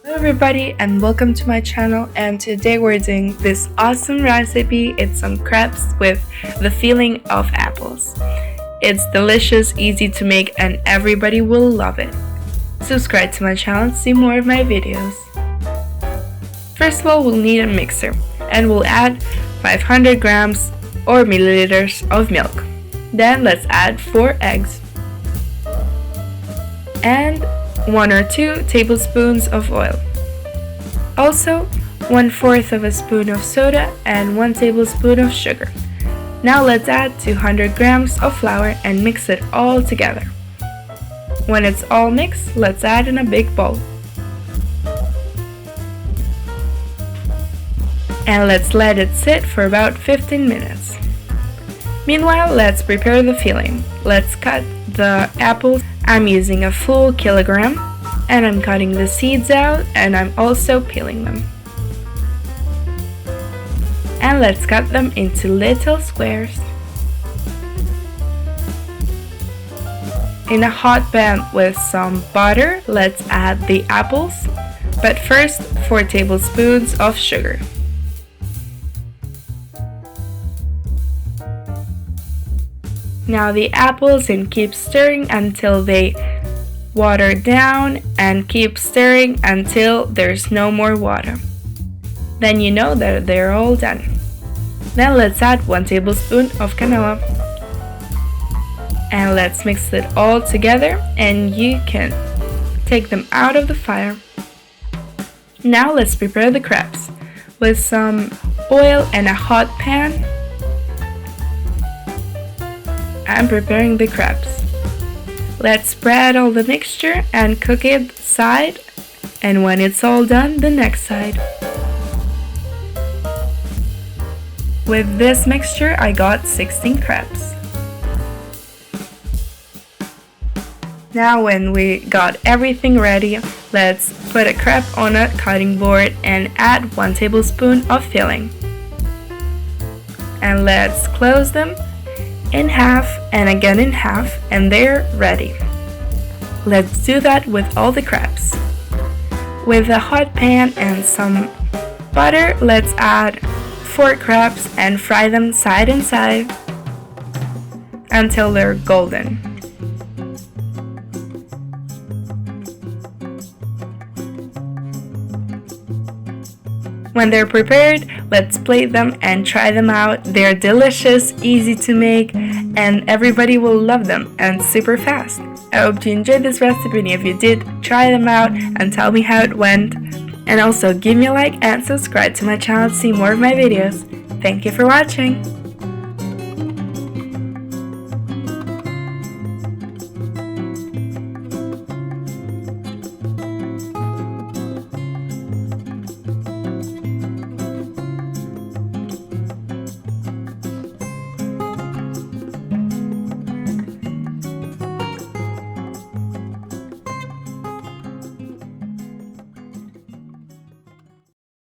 Hello everybody and welcome to my channel, and today we're doing this awesome recipe. It's some crepes with the filling of apples. It's delicious, easy to make, and everybody will love it. Subscribe to my channel to see more of my videos. First of all, we'll need a mixer and we'll add 500 grams or milliliters of milk. Then let's add 4 eggs and 1 or 2 tablespoons of oil. Also, 1/4 of a spoon of soda and 1 tablespoon of sugar. Now let's add 200 grams of flour and mix it all together. When it's all mixed, let's add in a big bowl. And let's let it sit for about 15 minutes. Meanwhile, let's prepare the filling. Let's cut the apples. I'm using a full kilogram, and I'm cutting the seeds out, and I'm also peeling them. And let's cut them into little squares. In a hot pan with some butter, let's add the apples, but first 4 tablespoons of sugar. Now the apples, and keep stirring until they water down, and keep stirring until there's no more water. Then you know that they're all done. Then let's add 1 tablespoon of canola. And let's mix it all together, and you can take them out of the fire. Now let's prepare the crepes. With some oil and a hot pan, I'm preparing the crepes. Let's spread all the mixture and cook it side, and when it's all done, the next side. With this mixture, I got 16 crepes. Now when we got everything ready, let's put a crepe on a cutting board and add 1 tablespoon of filling. And let's close them in half and again in half, and they're ready. Let's do that with all the crepes. With a hot pan and some butter, let's add 4 crepes and fry them side and side until they're golden. When they're prepared, let's plate them and try them out. They're delicious, easy to make, and everybody will love them, and super fast. I hope you enjoyed this recipe, and if you did, try them out and tell me how it went. And also give me a like and subscribe to my channel to see more of my videos. Thank you for watching!